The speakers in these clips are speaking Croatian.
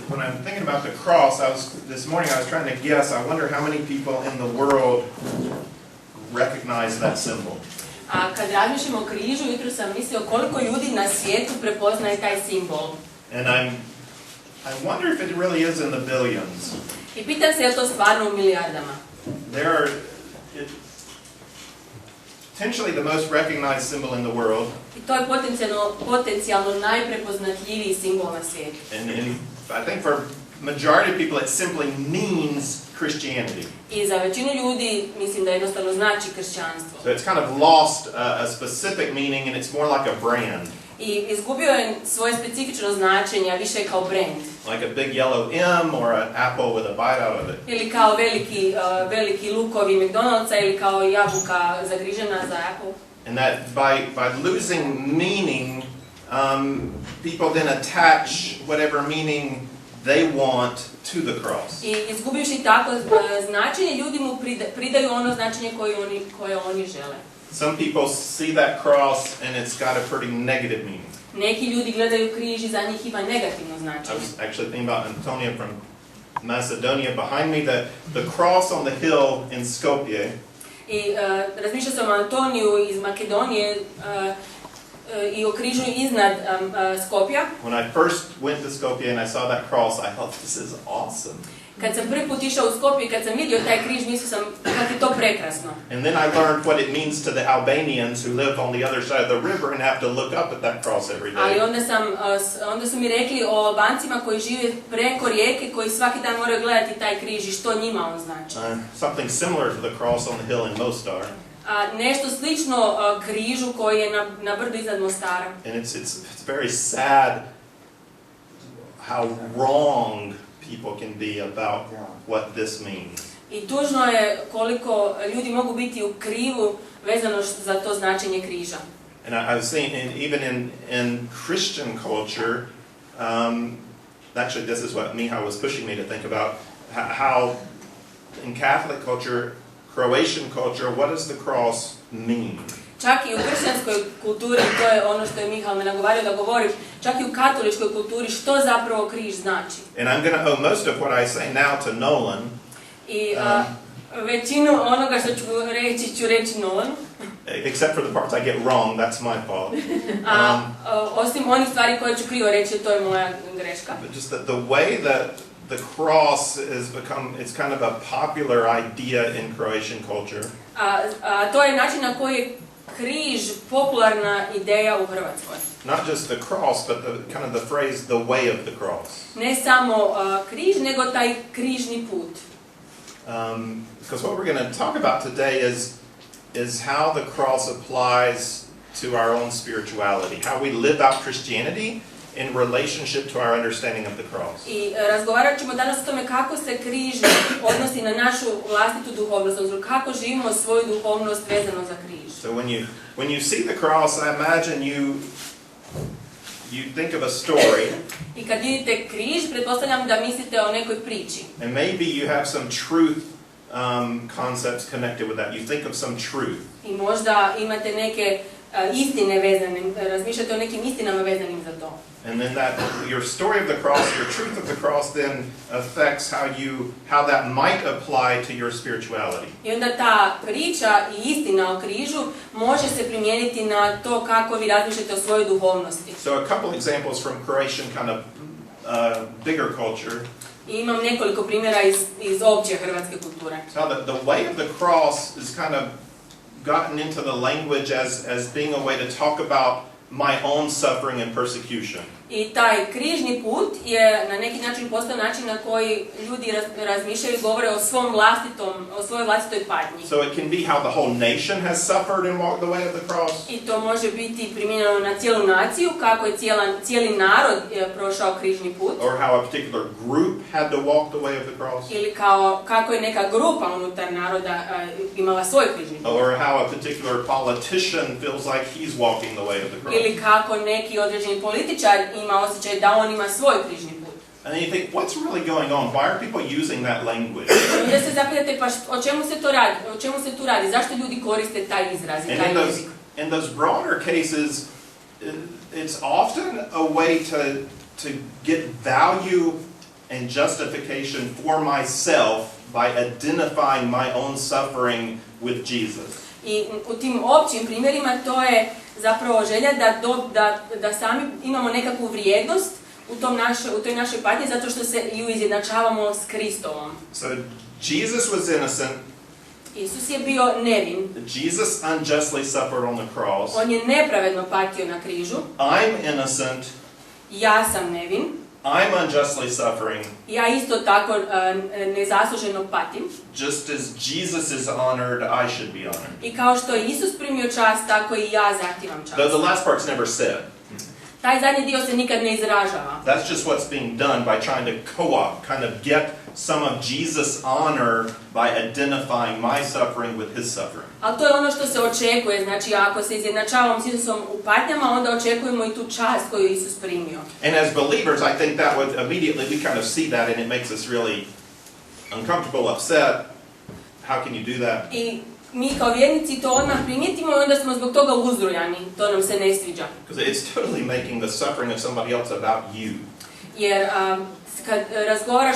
when I'm thinking about the cross, this morning I was trying to guess. I wonder how many people in the world recognize that symbol. A kad razmišljamo o križu, jutro sam mislio koliko ljudi na svijetu prepoznaje taj simbol. And I wonder if it really is in the billions. I pitam se je to stvarno u milijardama. There are potentially the most recognized symbol in the world. I to je potencijalno najprepoznatljiviji simbol na svijetu. And I think for majority of people it simply means Christianity. I za većinu ljudi mislim da jednostavno znači kršćanstvo. So it's kind of lost a specific meaning and it's more like a brand. I izgubio je svoje specifično značenje, a više kao brand. Like a big yellow M or an apple with a bite out of it. Ili kao veliki lukovi McDonald'sa ili kao jabuka zagrižena za Apple. And that by losing meaning, people then attach whatever meaning they want to the cross. I izgubivši tako značenje, ljudi mu pridaju ono značenje koje oni žele. Some people see that cross and it's got a pretty negative meaning. Neki ljudi gledaju križ i za njih ima negativno značenje. I was actually thinking about Antonia from Macedonia behind me, the cross on the hill in Skopje. I razmišljao sam o Antoniju iz Makedonije i o križu iznad Skopja. When I first went to Skopje and I saw that cross, I thought this is awesome. Kad sam prvi put išao u Skopje i kad sam vidio taj križ, mislio sam kako je to prekrasno. And then I learned what it means to the Albanians who live on the other side of the river and have to look up at that cross every day. Ali onda su mi rekli o Albancima koji žive preko rijeke, koji svaki dan moraju gledati taj križ i što njima on znači. Something similar to the cross on the hill in Mostar. Nešto slično križu koji je na brdu iznad Mostara. And it's very sad how wrong people can be about what this means. I tužno je koliko ljudi mogu biti u krivu vezano za to značenje križa. And I was saying, even in Christian culture, actually this is what Miha was pushing me to think about, how in Catholic culture, Croatian culture, what does the cross mean? Čak i u kršćanskoj kulturi, to je ono što je Mihal me nagovario da govorim, čak i u katoličkoj kulturi što zapravo križ znači. And I'm going to owe most of what I say now to Nolan. I većinu onoga što ću reći Nolanu. Except for the parts I get wrong, that's my fault. Osim onih stvari koje ću krivo reći, to je moja greška. But just the way that the cross has become, it's kind of a popular idea in Croatian culture. To je način na koji je križ popularna ideja u Hrvatskoj. Not just the cross, but kind of the phrase the way of the cross. Ne samo križ, nego taj križni put. Because what we're going to talk about today is how the cross applies to our own spirituality, how we live out Christianity in relationship to our understanding of the cross. I razgovarat ćemo danas o tome kako se križ odnosi na našu vlastitu duhovnost, odnosno kako živimo svoju duhovnost vezano za križ. So when you see the cross, I imagine you think of a story. I kad vidite križ, pretpostavljam da mislite o nekoj priči. And maybe you have some truth concepts connected with that. You think of some truth. I možda imate neke istine vezane, razmišljate o nekim istinama vezanim za to. And then your story of the cross, your truth of the cross then affects how that might apply to your spirituality. I onda ta priča i istina o križu može se primijeniti na to kako vi razmišljate o svojoj duhovnosti. So a couple examples from Croatian kind of bigger culture. I imam nekoliko primjera iz opće hrvatske kulture. So the way of the cross is kind of gotten into the language as being a way to talk about my own suffering and persecution. I taj križni put je na neki način postao način na koji ljudi razmišljaju i govore o svojoj vlastitoj patnji. So it can be how the whole nation has suffered and walked the way of the cross. I to može biti primijenjeno na cijelu naciju, kako je cijeli narod prošao križni put. Or how a particular group had to walk the way of the cross. Ili kako je neka grupa unutar naroda imala svoj križni put. Or how a particular politician feels like he's walking the way of the cross. Ili kako neki određeni političar ima osjećaj da on ima svoj križni put. And then you think, what's really going on? Why are people using that language? Onda se zapitate, pa o čemu se to radi? O čemu se tu radi? Zašto ljudi koriste taj izraz i taj jezik? In those broader cases, it's often a way to get value and justification for myself by identifying my own suffering with Jesus. I u tim općim primjerima to je zapravo želja da sami imamo nekakvu vrijednost u toj našoj patnji zato što se ju izjednačavamo s Kristovom. So Jesus was innocent. Isus je bio nevin. Jesus unjustly suffered on the cross. On je nepravedno patio na križu. I'm innocent. Ja sam nevin. I'm unjustly suffering. Ja isto tako nezasluženo patim. Just as Jesus is honored, I should be honored. I kao što je Isus primio čast, tako i ja zahtijevam čast. The last part's never said. Taj zadnji dio se nikad ne izražava. That's just what's being done by trying to co-opt, kind of get some of Jesus' honor by identifying my suffering with his suffering. Ali to je ono što se očekuje, znači ako se izjednačavamo s Isusom u patnjama, onda očekujemo i tu čast koju je Isus primio. And as believers, I think that would immediately we kind of see that and it makes us really uncomfortable, upset. How can you do that? I mi kao vjernici to odmah primijetimo i onda smo zbog toga uzrujani. To nam se ne sviđa. Because it's totally making the suffering of somebody else about you. Jer kad razgovaraš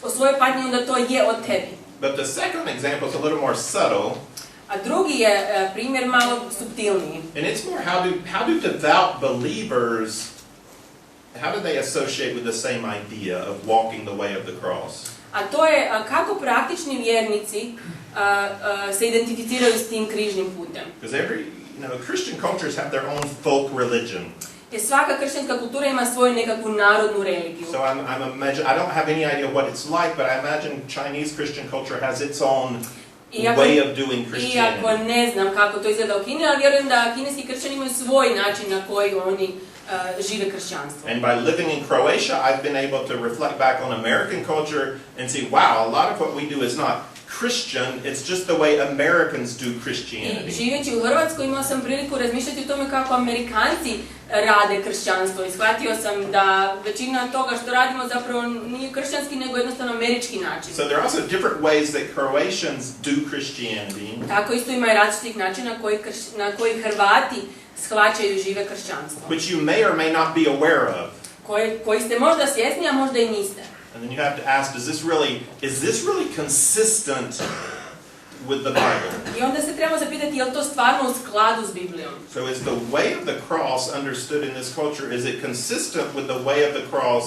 o svojoj patnji, onda to je o tebi. But the second example is a little more subtle. A drugi je primjer malo suptilniji. And it's more how do devout believers, how do they associate with the same idea of walking the way of the cross? A to je kako praktični vjernici se identificiraju s tim križnim putem. Because Christian cultures have their own folk religion. Jer svaka kršćanska kultura ima svoju nekakvu narodnu religiju. So I don't have any idea what it's like, but I imagine Chinese Christian culture has its own way of doing Christianity. Iako ne znam kako to izgleda u Kini, ali vjerujem da kineski kršćani imaju svoj način na koji oni žive kršćanstvo. And by living in Croatia, I've been able to reflect back on American culture and see, wow, a lot of what we do is not Christian, it's just the way Americans do Christianity. I živeći u Hrvatskoj imao sam priliku razmišljati o tome kako Amerikanci rade kršćanstvo. I shvatio sam da većina toga što radimo zapravo nije kršćanski, nego jednostavno američki način. So there are also different ways that Croatians do Christianity. Tako isto ima i različitih načina na koji Hrvati shvaćaju i žive kršćanstvo. Which you may or may not be aware of. Koji ste možda svjesni, a možda i niste. And then you have to ask, is this really consistent with the Bible? I onda se trebamo zapitati, je li to stvarno u skladu s Biblijom? So is the way of the cross understood in this culture, is it consistent with the way of the cross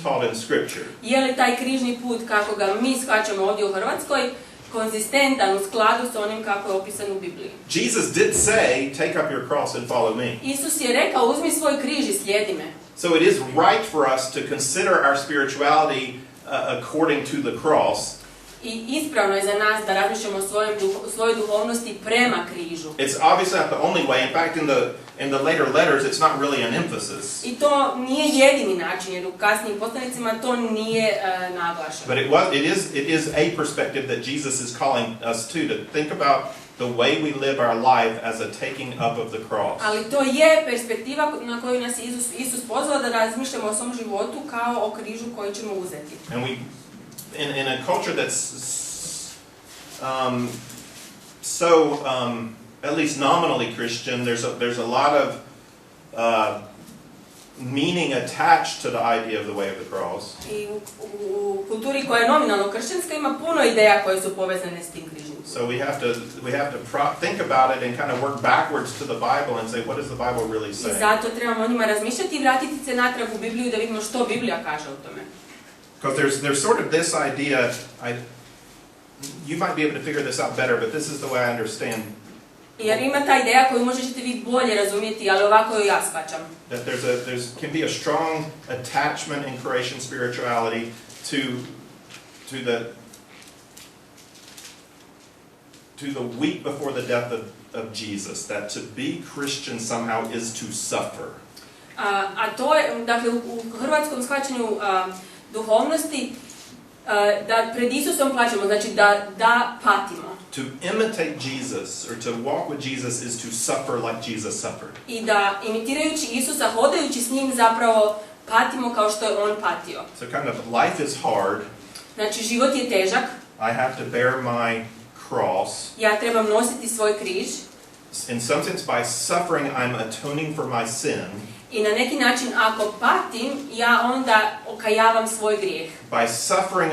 taught in Scripture? Je li taj križni put kako ga mi shvaćamo ovdje u Hrvatskoj konzistentan u skladu s onim kako je opisan u Bibliji? Jesus did say, take up your cross and follow me. Isus je rekao, uzmi svoj križ i slijedi me. So it is right for us to consider our spirituality according to the cross. I ispravno je za nas da razmišljamo o svojoj duhovnosti prema križu. It's obviously not the only way. In fact, in the later letters, it's not really an emphasis. I to nije jedini način, jer u kasnijim poslanicima to nije naglašeno. But it is a perspective that Jesus is calling us to think about the way we live our life as a taking up of the cross. Ali to je perspektiva na koju nas Isus pozvao da razmišljamo o svom životu kao o križu koji ćemo uzeti. And we in a culture that's at least nominally Christian, there's a lot of meaning attached to the idea of the way of the cross. I u kulturi koja je nominalno kršćanska ima puno ideja koje su povezane s tim križnim. So we have to think about it and kind of work backwards to the Bible and say, what does the Bible really say? I zato trebamo o njima razmišljati i vratiti se natrag u Bibliju da vidimo što Biblija kaže o tome. Because there's sort of this idea, you might be able to figure this out better, but this is the way I understand. Jer ima ta ideja koju možete vi bolje razumjeti, ali ovako ju ja shvaćam. That there can be a strong attachment in Croatian spirituality to the week before the death of Jesus. That to be Christian somehow is to suffer. A to je, dakle, u hrvatskom shvaćanju duhovnosti, da pred Isusom plaćamo, znači da patimo. To imitate Jesus or to walk with Jesus is to suffer like Jesus suffered. I da imitirajući Isusa, hodajući s njim, zapravo patimo kao što je on patio. So kind of life is hard. Znači život je težak. I have to bear my cross. Ja trebam nositi svoj križ. In some sense, by suffering, I'm atoning for my sin. I na neki način ako patim, ja onda okajavam svoj grijeh. By suffering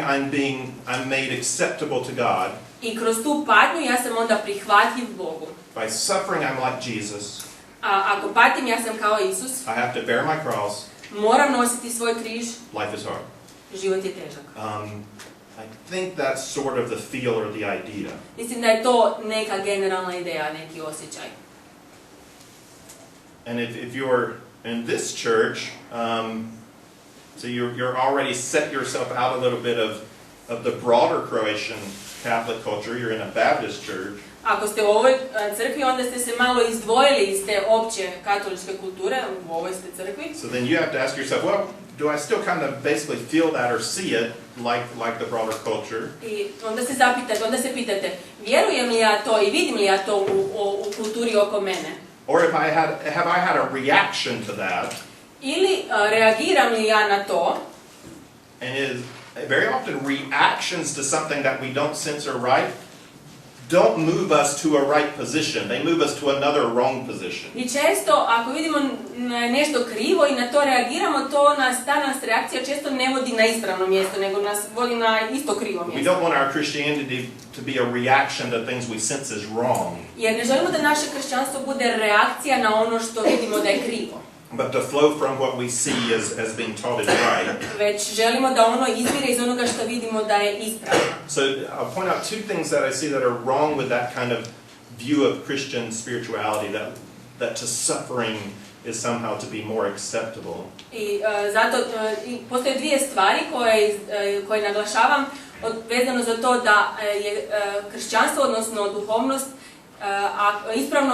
I'm made acceptable to God. I kroz tu patnju ja sam onda prihvatljiv Bogu. By suffering I'm like Jesus. A ako patim, ja sam kao Isus. I have to bear my cross. Moram nositi svoj križ. Life is hard. Život je težak. I think that's sort of the feel or the idea. Mislim da je to neka generalna ideja, neki osjećaj. And if you're in this church, so you're already set yourself out a little bit of the broader Croatian Catholic culture. You're in a Baptist church. Ako ste u ovoj crkvi, onda ste se malo izdvojili iz te opće katoličke kulture, u ovoj ste crkvi. So then you have to ask yourself, well, do I still kind of basically feel that or see it like the broader culture? I onda se pitate, vjerujem li ja to i vidim li ja to u kulturi oko mene? Or have I had a reaction to that? Ili reagiram li ja na to? And very often reactions to something that we don't sense are right don't move us to a right position. They move us to another wrong position. I često, ako vidimo nešto krivo i na to reagiramo, ta nas reakcija često ne vodi na ispravno mjesto, nego nas vodi na isto krivo mjesto. We don't want our Christianity to be a reaction to things we sense is wrong. Jer ne želimo da naše kršćanstvo bude reakcija na ono što vidimo da je krivo. But to flow from what we see as being taught is right. Već želimo da ono izvire iz onoga što vidimo da je ispravno. So I'll point out two things that I see that are wrong with that kind of view of Christian spirituality, that to suffering is somehow to be more acceptable. I zato postoje dvije stvari koje naglašavam vezano za to da je kršćanstvo, odnosno duhovnost, ispravno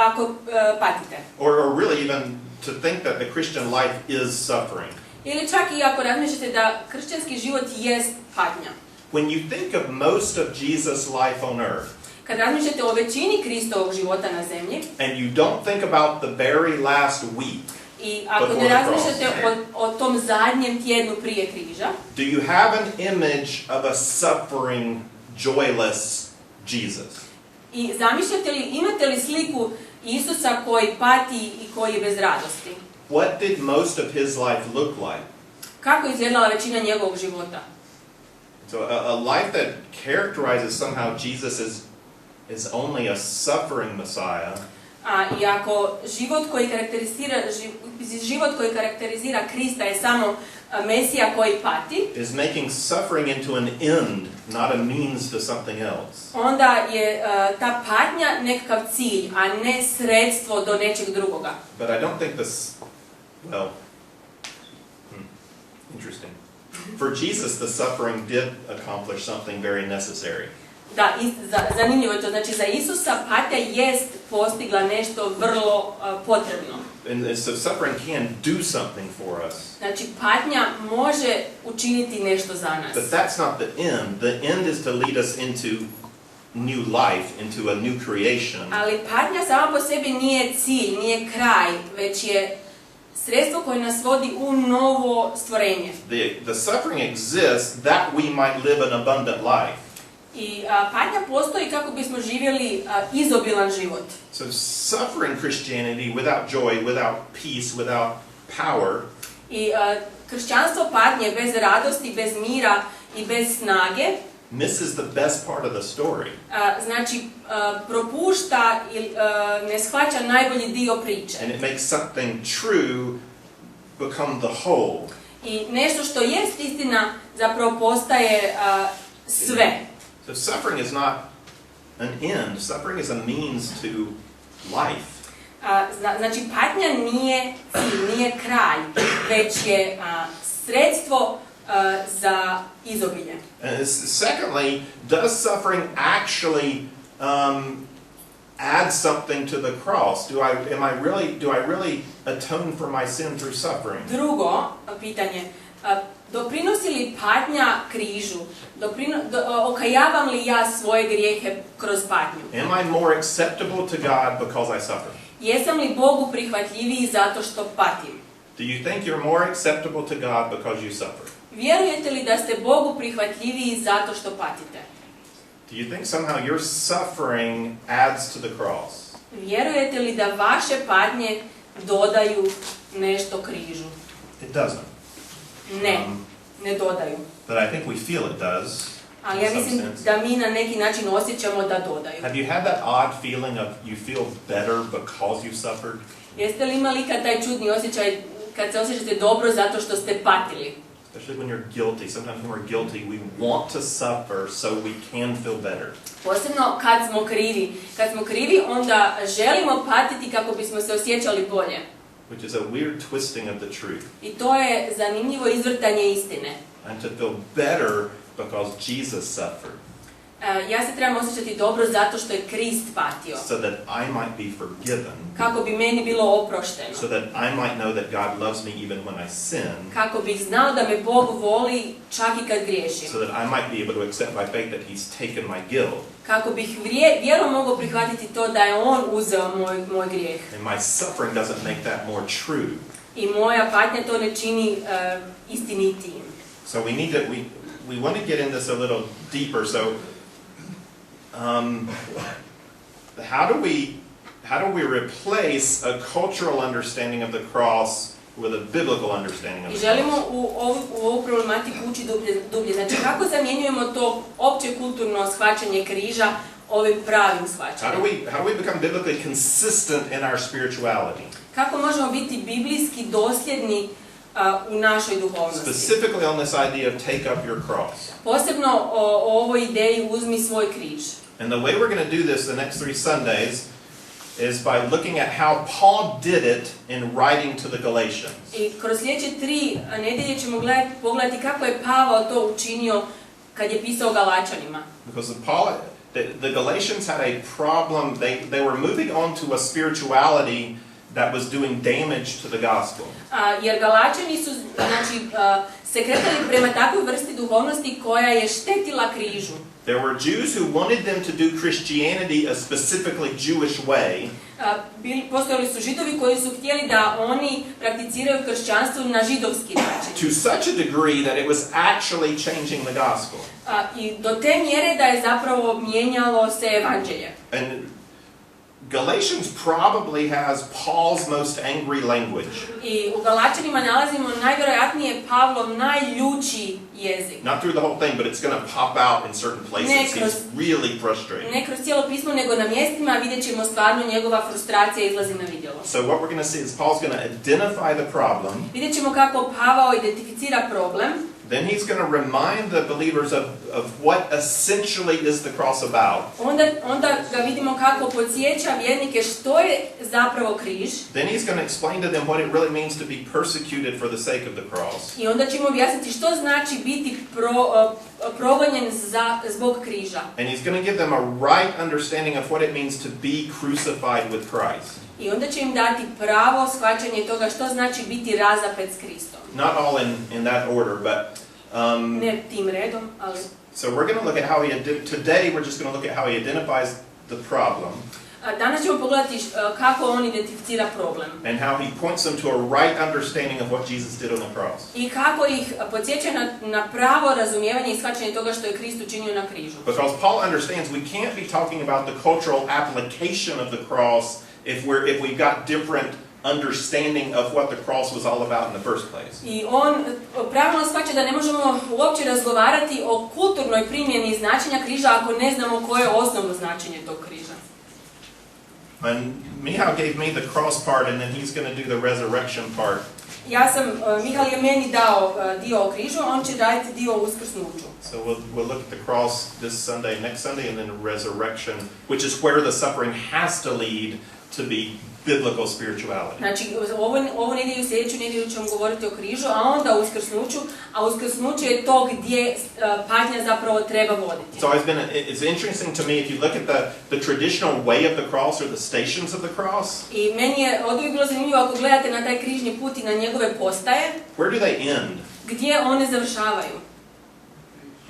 ako patite. Or really even to think that the Christian life is suffering. Ili čak i ako razmišljate da kršćanski život jest patnja. When you think of most of Jesus' life on earth, kad razmišljate o većini Kristovog života na zemlji, and you don't think about the very last week, i ako ne razmišljate o tom zadnjem tjednu prije križa, do you have an image of a suffering, joyless Jesus? I zamišljate li, imate li sliku Isusa koji pati i koji je bez radosti? What did most of his life look like? Kako izgledala većina njegovog života? So a life that characterizes somehow Jesus is only a suffering Messiah. I ako život koji karakterizira Krista je samo Mesija koji pati, is making suffering into an end, not a means to something else. Onda je ta patnja nekakav cilj, a ne sredstvo do nečeg drugoga. But I don't think interesting. For Jesus, the suffering did accomplish something very necessary. Da, zanimljivo je to. Znači, za Isusa patnja jest postigla nešto vrlo potrebno. And so suffering can do something for us. Znači, patnja može učiniti nešto za nas. But that's not the end. The end is to lead us into new life, into a new creation. Ali patnja sama po sebi nije cilj, nije kraj, već je sredstvo koje nas vodi u novo stvorenje. The suffering exists that we might live an abundant life. I patnja postoji kako bismo živjeli izobilan život. So suffering Christianity without joy, without peace, without power. I kršćanstvo patnje bez radosti, bez mira i bez snage misses the best part of the story. Znači propušta i ne shvaća najbolji dio priče. And it makes something true become the whole. I nešto što jest istina zapravo postaje sve. So suffering is not an end. Suffering is a means to life. Znači patnja nije cilj, nije kraj, već je sredstvo za izobilje. Secondly, does suffering actually add something to the cross? Do I really atone for my sin through suffering? Drugo pitanje, doprinosi li patnja križu? Okajavam li ja svoje grijehe kroz patnju? Am I more acceptable to God because I suffer? Jesam li Bogu prihvatljiviji zato što patim? Do you think you're more acceptable to God because you suffer? Vjerujete li da ste Bogu prihvatljiviji zato što patite? Do you think somehow your suffering adds to the cross? Vjerujete li da vaše patnje dodaju nešto križu. It doesn't. Ne dodaju. But I think we feel it does. Ali ja mislim da mi na neki način osjećamo da dodaju. Have you had that odd feeling of you feel better because you suffered? Jeste li imali kad taj čudni osjećaj kad se osjećate dobro zato što ste patili? Especially when you're guilty. Sometimes when we're guilty, we want to suffer so we can feel better. Posebno kad smo krivi. Kad smo krivi, onda želimo patiti kako bismo se osjećali bolje. Which is a weird twisting of the truth. I to je zanimljivo izvrtanje istine. And to feel better because Jesus suffered. Ja se trebam osjećati dobro zato što je Krist patio. So that I might be forgiven. Kako bi meni bilo oprošteno. So that I might know that God loves me even when I sin. Kako bih znao da me Bog voli čak i kad griješim. So that I might be able to accept by faith that He's taken my guilt. Kako bih vjerom mogao prihvatiti to da je On uzeo moj grijeh. And my suffering doesn't make that more true. I moja patnja to ne čini istinitijim. So we need to, we want to get in this a little deeper. So how do we replace a cultural understanding of the cross with a biblical understanding of I the cross? želimo u ovu problematiku ući dublje. Znači, kako zamjenjujemo to opće kulturno shvaćanje križa ovim pravim shvaćanjem? How do we become biblically consistent in our spirituality? Kako možemo biti biblijski dosljedni u našoj duhovnosti? Specifically on this idea of take up your cross. Posebno o ovoj ideji uzmi svoj križ. And the way we're going to do this the next 3 Sundays is by looking at how Paul did it in writing to the Galatians. I kroz sljedeće 3 nedjelje ćemo pogledati kako je Pavao to učinio kad je pisao Galaćanima. Because the Galatians had a problem. They were moving on to a spirituality that was doing damage to the gospel. Jer Galaćani su se kretali prema takvoj vrsti duhovnosti koja je štetila križu. There were Jews who wanted them to do Christianity a specifically Jewish way. Postojali su Židovi koji su htjeli da oni prakticiraju kršćanstvo na židovski način. To such a degree that it was actually changing the gospel. I do te mjere da je zapravo mijenjalo se evanđelje. And Galatians probably has Paul's most angry language. I u Galaćanima nalazimo najvjerojatnije Pavlov najljući jezik. Not through the whole thing, but it's going to pop out in certain places. He's really frustrated. Ne kroz cijelo pismo, nego na mjestima vidjet ćemo stvarno njegova frustracija izlazi na vidjelo. So what we're going to see is Paul's going to identify the problem. Vidjet ćemo kako Pavao identificira problem. Then he's going to remind the believers of what essentially is the cross about. Onda ga vidimo kako podsjeća vjernike što je zapravo križ. Then he's going to explain to them what it really means to be persecuted for the sake of the cross. I onda ćemo objasniti što znači biti progonjen zbog križa. And he's going to give them a right understanding of what it means to be crucified with Christ. I onda će im dati pravo shvaćanje toga što znači biti razapet s Kristom. Not all in that order, but ne tim redom, ali so we're going to look at how today we're just going to look at how he identifies the problem. Danas ćemo pogledati kako on identificira problem. And how he points them to a right understanding of what Jesus did on the cross. I kako ih podsjeća na pravo razumijevanje i shvaćanje toga što je Krist učinio na križu. Because Paul understands we can't be talking about the cultural application of the cross if we've got different understanding of what the cross was all about in the first place. I on pravilno shvaća da ne možemo uopće razgovarati o kulturnoj primjeni značenja križa ako ne znamo koje je osnovno značenje tog križa. And Michal gave me the cross part, and then he's going to do the resurrection part. Michal je meni dao dio o križu, on će raditi dio o uskrsnuću. So we'll look at the cross this Sunday, next Sunday, and then resurrection, which is where the suffering has to lead to be biblical spirituality. Znači, ovu nedjelju, sljedeću nedjelju ćemo govoriti o križu, a onda o uskrsnuću, a uskrsnuće je to gdje patnja zapravo treba voditi. It's interesting to me if you look at the traditional way of the cross or the stations of the cross. I meni je od uvijek bilo zanimljivo ako gledate na taj križni put i na njegove postaje. Where do they end? Gdje one završavaju?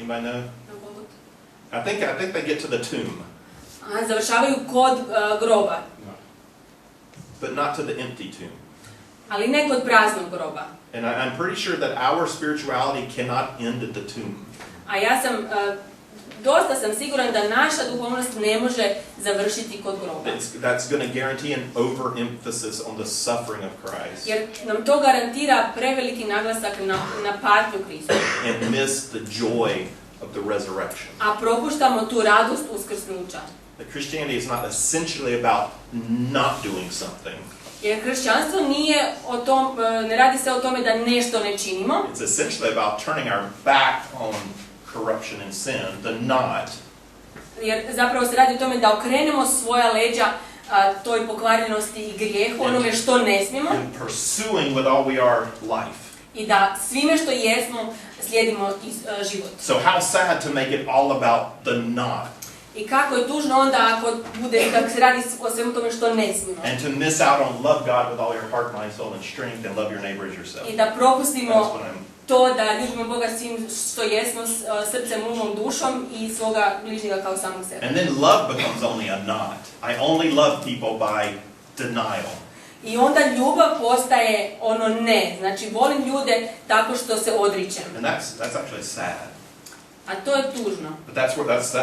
Anybody know? I think they get to the tomb. Završavaju kod groba. But not to the empty tomb. Ali ne kod praznog groba. And I'm pretty sure that our spirituality cannot end at the tomb. A ja sam dosta sam siguran da naša duhovnost ne može završiti kod groba. That's going to guarantee an overemphasis on the suffering of Christ. Jer nam to garantira preveliki naglasak na patnju Krista. And miss the joy of the resurrection. A propuštamo tu radost uskrsnuća. That Christianity is not essentially about not doing something. Jer kršćanstvo nije ne radi se o tome da nešto ne činimo. It's essentially about turning our back on corruption and sin, the not. Jer zapravo se radi o tome da okrenemo svoja leđa toj pokvarenosti i grijehu, onome što ne smijemo. And pursuing with all we are life. I da svime što jesmo slijedimo život. So how sad to make it all about the not. I kako je tužno onda kako se radi o svemu tome što ne smijemo. And to miss out on love God with all your heart, mind, soul and strength and love your neighbor as yourself. I da propustimo to da ljubimo Boga svim što jesmo, srcem, umom, dušom i svoga bližnjega kao samog sebe. And then love becomes only a not. I only love people by denial. I onda ljubav postaje ono ne. Znači volim ljude tako što se odričem. And that's actually sad. A to je tužno. But that's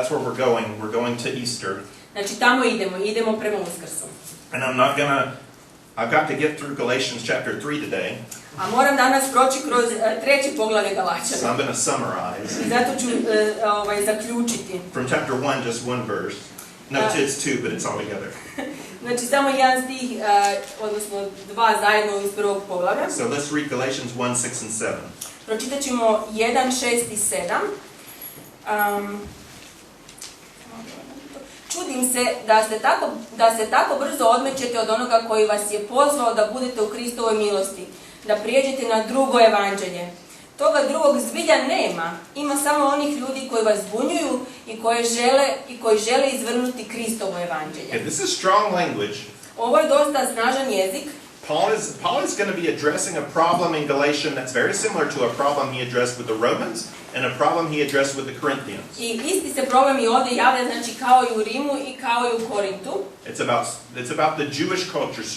where we're going. We're going to Easter. Znači tamo idemo prema Uskrsu. And I've got to get through Galatians chapter 3 today. A moram danas proći kroz 3. poglavlje Galaćana. So I'm going to summarize. I zato ću zaključiti. From chapter 1, just one verse. No, it's 2, but it's all together. Znači samo jedan stih, odnosno 2 zajedno iz prvog poglavlja. So let's read Galatians 1, 6 and 7. Pročitat ćemo 1, 6 i 7. Čudim se da se tako brzo odmećete od onoga koji vas je pozvao da budete u Kristovoj milosti, da prijeđete na drugo evanđelje. Toga drugog zbilja nema, ima samo onih ljudi koji vas zbunjuju i koji žele izvrnuti Kristovo evanđelje. Okay, this is strong language. Ovo je dosta snažan jezik. Paul is going to be addressing a problem in Galatians that's very similar to a problem he addressed with the Romans and a problem he addressed with the Corinthians. I isti se problem i ovdje javlja, znači kao i u Rimu i kao i u Korintu. It's about the Jewish culture,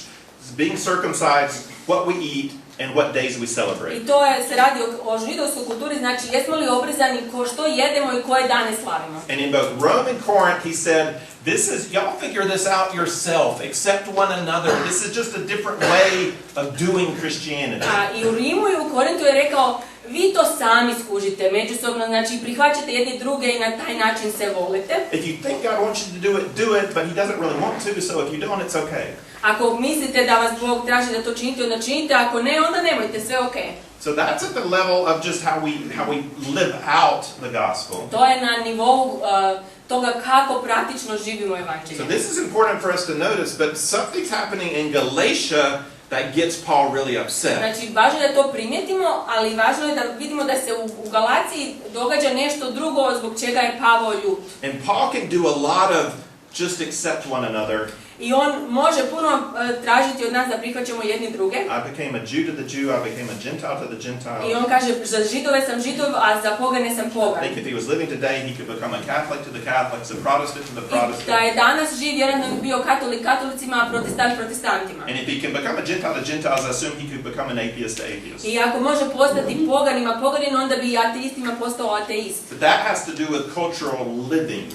being circumcised, what we eat, and what days we celebrate. I to se radi o židovskoj kulturi, znači jesmo li obrizani, što jedemo i koje dane slavimo. And in both Rome and Corinth he said, y'all figure this out yourself, accept one another. This is just a different way of doing Christianity. I u Rimu i u Korintu je rekao, vi to sami skužite međusobno, znači prihvaćate jedni druge i na taj način se volite. If you think God wants you to do it, but he doesn't really want to, so if you don't, it's okay. Ako mislite da vas Bog traži da to činite, onda činite, ako ne, onda nemojte, sve okej. So that's at the level of just how we live out the gospel. To je na nivou toga kako praktično živimo evanđelje. So this is important for us to notice, but something's happening in Galatia that gets Paul really upset. Znači, važno je da to primijetimo, ali važno je da vidimo da se u Galaciji događa nešto drugo zbog čega je Pavao ljut. And Paul can do a lot of just accept one another. I on može puno tražiti od nas da prihvaćamo jedni druge. I became a Jew to the Jew, I became a Gentile to the Gentile. I on kaže, za Židove sam Židov, a za pogane sam pogan. I think if he was living today, he could become a Catholic to the Catholics, a Protestant to the Protestants. I da je danas živ, vjerojatno bi bio katolik katolicima, a protestant protestantima. And if he can become a Gentile to Gentiles, I assume he could become an atheist to atheists. I ako može postati poganima poganin, onda bi ateistima postao ateist. But that has to do with cultural living.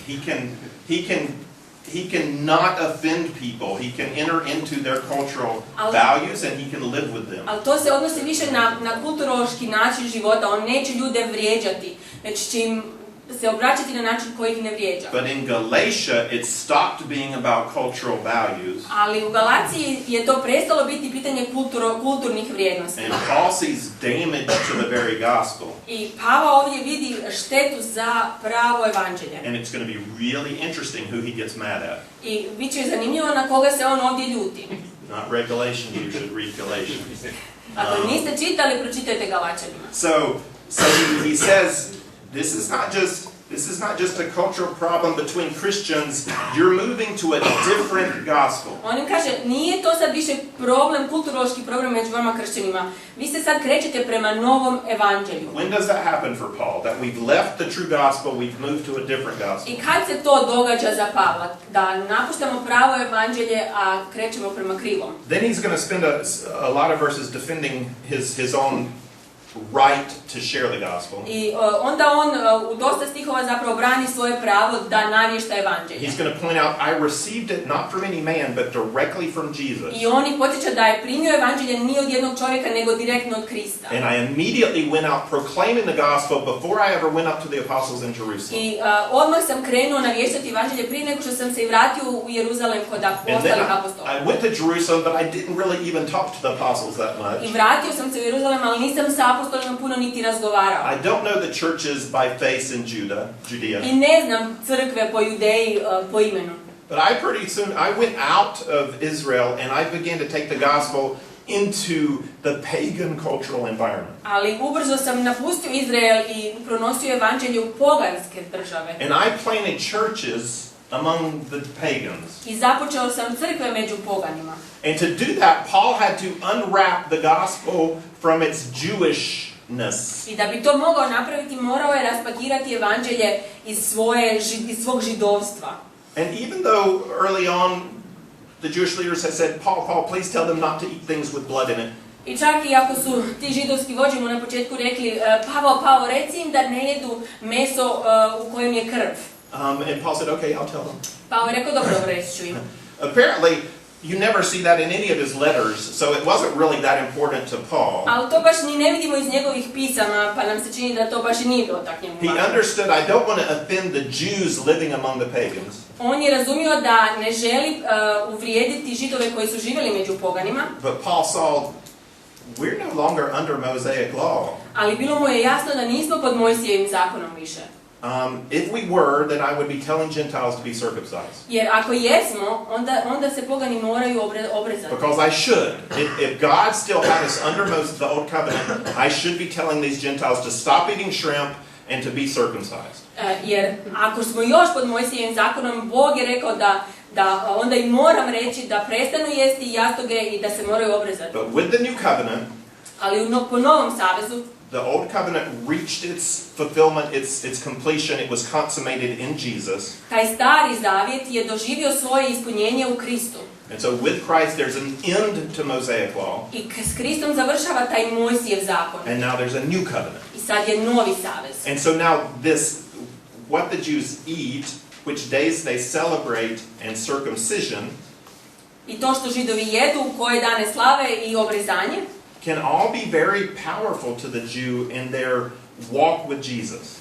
He can not offend people. He can enter into their cultural values and he can live with them. Ali to se odnosi više na kulturološki način života. On neće ljude vrijeđati, već će im se obraćati na način koji ih ne vrijeđa. But in Galatia, it stopped being about cultural values. Ali u Galaciji je to prestalo biti pitanje kulturnih vrijednosti. And Paul sees damage to the very gospel. I Pavao ovdje vidi štetu za pravo evanđelje. And it's going to be really interesting who he gets mad at. I bit će zanimljivo na koga se on ovdje ljuti. Not read Galatians, you should read Galatians. Ako niste čitali, pročitajte Galaćanima. So he says, This is not just a cultural problem between Christians. You're moving to a different gospel. On im kaže, nije to sad više kulturološki problem među vama kršćanima. Vi se sad krećete prema novom evanđelju. When does that happen for Paul? That we've left the true gospel, we've moved to a different gospel. I kad se to događa za Pavla? Da napuštamo pravo evanđelje, a krećemo prema krivom. Then he's going to spend a lot of verses defending his own right to share the gospel. I onda on u dosta stihova zapravo brani svoje pravo da navješta evanđelje. He's going to point out, I received it not from any man, but directly from Jesus. I on ih podsjeća da je primio evanđelje nije od jednog čovjeka, nego direktno od Krista. And I immediately went out proclaiming the gospel before I ever went up to the apostles in Jerusalem. I odmah sam krenuo navještati evanđelje prije nego što sam se i vratio u Jeruzalem kod ostalih apostola. I went to Jerusalem, but I didn't really even talk to the apostles that much. I vratio sam se u Jeruzalem, ali nisam sa apostolima puno niti razgovarao. I don't know the churches by face in Judea. I ne znam crkve po Judeji po imenu. But I went out of Israel and I began to take the gospel into the pagan cultural environment. Ali ubrzo sam napustio Izrael i pronosio evanđelje u poganske države. And I planted churches among the pagans. I započeo sam crkve među poganima. And to do that, Paul had to unwrap the gospel from its Jewishness. I da bi to mogao napraviti, morao je raspakirati evanđelje iz svog židovstva. And even though early on the Jewish leaders had said, Paul, please tell them not to eat things with blood in it. I čak i ako su ti židovski vođe mu na početku rekli, Pavao, reci im da ne jedu meso u kojem je krv. And Paul said, okay, I'll tell them. Pavao je rekao, dobro, reći ću im. Apparently, you never see that in any of his letters, so it wasn't really that important to Paul. Ali to baš ni ne vidimo iz njegovih pisama, pa nam se čini da to baš i nije bilo tak njemu važno. He understood, I don't want to offend the Jews living among the pagans. On je razumio da ne želi uvrijediti židove koji su živjeli među poganima. But Paul saw, we're no longer under Mosaic law. Ali bilo mu je jasno da nismo pod Mojsijevim zakonom više. If we were, then I would be telling Gentiles to be circumcised. Jer ako jesmo, onda se pogani moraju obrezati. Because I should. If God still had us under the old covenant, I should be telling these Gentiles to stop eating shrimp and to be circumcised. Jer ako smo još pod Mojsijevim zakonom, Bog je rekao da onda i moram reći da prestanu jesti jastoge i da se moraju obrezati. But with the new covenant, ali po novom savezu, the old covenant reached its fulfillment, its completion. It was consummated in Jesus. Taj stari zavjet je doživio svoje ispunjenje u Kristu. And so with Christ there's an end to Mosaic law. I s Kristom završava taj Mojsijev zakon. And now there's a new covenant. I sad je novi savez. And so now what the Jews eat, which days they celebrate, and circumcision, i to što Židovi jedu, koje dane slave i obrezanje, can all be very powerful to the Jew in their walk with Jesus.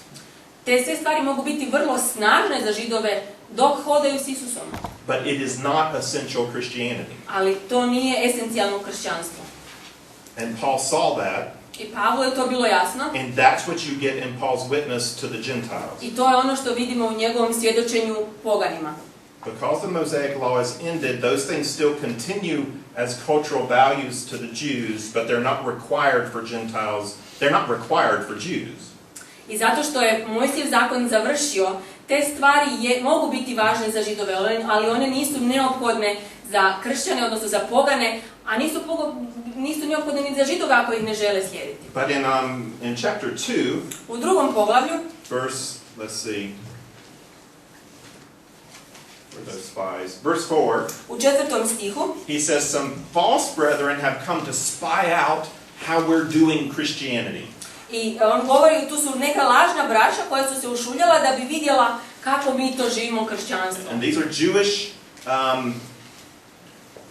Te sve stvari mogu biti vrlo snažne za Židove dok hodaju s Isusom. But it is not essential Christianity. Ali to nije esencijalno kršćanstvo. And Paul saw that. I Pavlu je to bilo jasno. And that's what you get in Paul's witness to the Gentiles. I to je ono što vidimo u njegovom svjedočenju poganima. Because the Mosaic law has ended, those things still continue as cultural values to the Jews, but they're not required for Gentiles. They're not required for Jews. I zato što je Mojsijev zakon završio, te stvari mogu biti važne za Židove, ali one nisu neophodne za kršćane, odnosno za pogane, a nisu neophodne ni za Židove ako ih ne žele slijediti. But in chapter 2, u drugom poglavlju, verse 4, u 4. stihu, he says, some false brethren have come to spy out how we're doing Christianity. I on govori, tu su neka lažna braća koja su se ušuljala da bi vidjela kako mi to živimo kršćanstvo. And these are Jewish,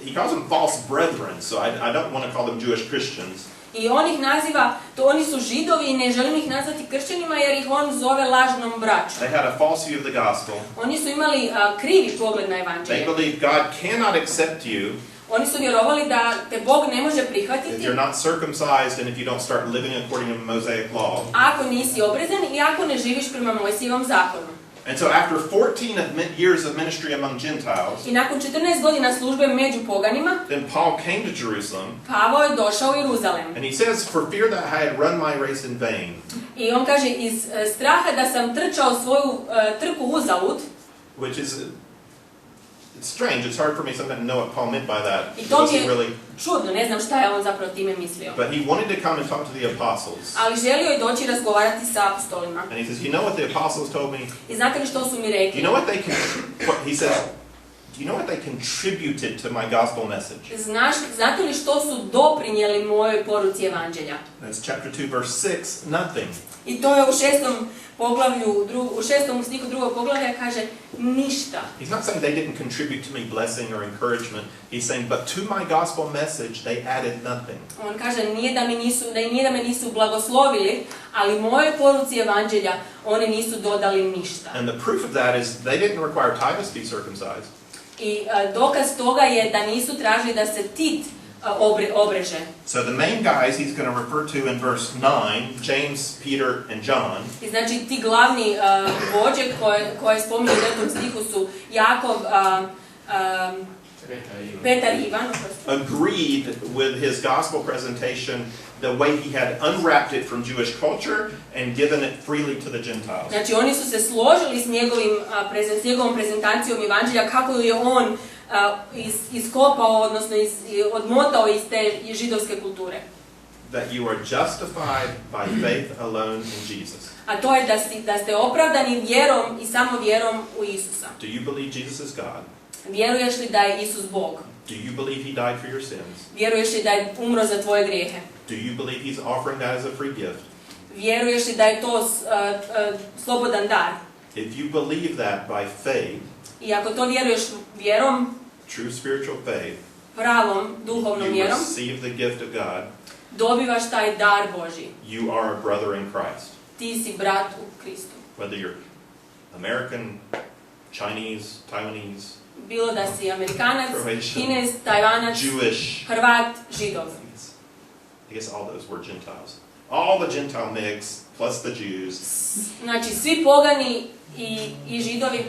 he calls them false brethren, so I don't want to call them Jewish Christians. I on ih naziva, oni su Židovi i ne želim ih nazvati kršćanima jer ih on zove lažnom braćom. They had a false view of the gospel. Oni su imali krivi pogled na evanđelje. They believe God cannot accept you. Oni su vjerovali da te Bog ne može prihvatiti if you're not circumcised and if you don't start living according to Mosaic law. Ako nisi obrezan i ako ne živiš prema Mojsijevom zakonu. And so after 14 years of ministry among Gentiles, I nakon 14 godina službe među poganima, then Paul came to Jerusalem. Pavao je došao u Jeruzalem. And he says, for fear that I had run my race in vain. I on kaže, iz straha da sam trčao svoju trku uzalud. Which is it's strange. It's hard for me sometimes to know what Paul meant by that. I to mi je čudno, ne znam šta je on zapravo time mislio. But he wanted to come and talk to the apostles. Ali želio je doći razgovarati sa apostolima. And he says, you know what the apostles told me? I znate li što su mi rekli? You know what he says, Do you know what they contributed to my gospel message? Znate li što su doprinijeli mojoj poruci evanđelja? That's chapter 2, verse 6, nothing. I to je u 6. poglavlju, u 6. stihu 2. poglavlja kaže ništa. He's not saying they didn't contribute to me blessing or encouragement. He's saying, but to my gospel message they added nothing. On kaže nije da me nisu blagoslovili, ali moje poruci evanđelja oni nisu dodali ništa. And the proof of that is they didn't require Titus to be circumcised. I dokaz toga je da nisu tražili da se Tit obreže. So the main guys he's going to refer to in verse 9, James, Peter, and John. I znači ti glavni vođe koje spominju u 9. stihu su Jakov, Petar i Ivan. Agreed with his gospel presentation the way he had unwrapped it from Jewish culture and given it freely to the Gentiles. Znači oni su se složili s njegovom prezentacijom evanđelja kako je on iskopao, odnosno odmotao iz te židovske kulture. That you are justified by faith alone in Jesus. A to je da ste opravdani vjerom i samo vjerom u Isusa. Do you believe Jesus is God? Vjeruješ li da je Isus Bog? Do you believe he died for your sins? Vjeruješ li da je umro za tvoje grijehe? Do you believe he's offering that as a free gift? Vjeruješ li da je to slobodan dar? If you believe that by faith, I ako to vjeruješ vjerom, true spiritual faith, pravom duhovnom you vjerom, receive the gift of God. Dobivaš taj dar Božji. You are a brother in Christ. Ti si brat u Kristu. Whether you're American, Chinese, Taiwanese, bilo da si Amerikanac, Croatian, Kinez, Tajvanac, Jewish, Hrvat, Židov. I guess all those were Gentiles. All the Gentile mix plus the Jews. Znači svi pogani i Židovi.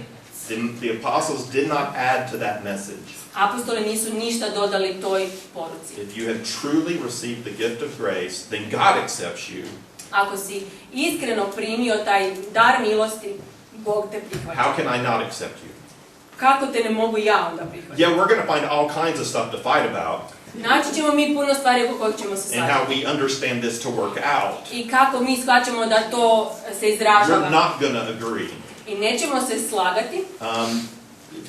The apostles did not add to that message. Apostoli nisu ništa dodali toj poruci. If you have truly received the gift of grace, then God accepts you. Ako si iskreno primio taj dar milosti, Bog te prihvaća. How can I not accept you? Kako te ne mogu ja onda prihvatiti? Yeah, we're going to find all kinds of stuff to fight about. Naći ćemo mi puno stvari oko kojih ćemo se And how svađati. we understand this to work out. I kako mi shvaćamo da to se izražava. We're not going to agree. I nećemo se slagati.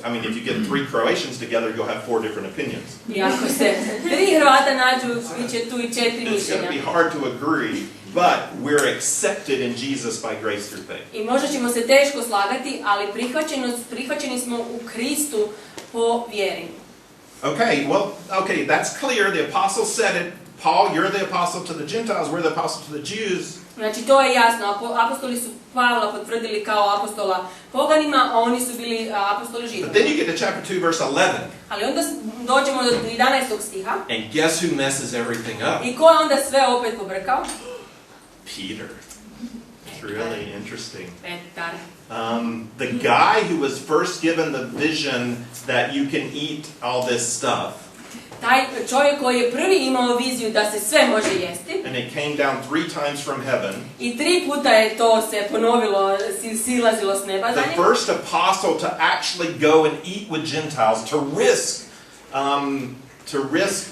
I mean, if you get 3 Croatians together, you'll have 4 different opinions. I ako se 3 Hrvata nađu, bit će tu i 4 It's going mišljenja. to be hard to agree, but we're accepted in Jesus by grace through faith. I možda ćemo se teško slagati, ali prihvaćeni smo u Kristu po vjeri. Okay, that's clear. The apostle said it. Paul, you're the apostle to the Gentiles, we're the apostle to the Jews. Znači to je jasno, apostoli su Pavla potvrdili kao apostola poganima, a oni su bili apostoli But Židova. then you get to chapter 2, verse 11. Ali onda dođemo do 11. stiha. And guess who messes everything up? I ko je onda sve opet pobrkao? Peter. It's really interesting. Petar. The guy who was first given the vision that you can eat all this stuff. Taj čovjek koji je prvi imao viziju da se sve može jesti. And it came down 3 times from heaven. I 3 puta je to se ponovilo, silazilo s neba za The njim. first apostle to actually go and eat with Gentiles, to risk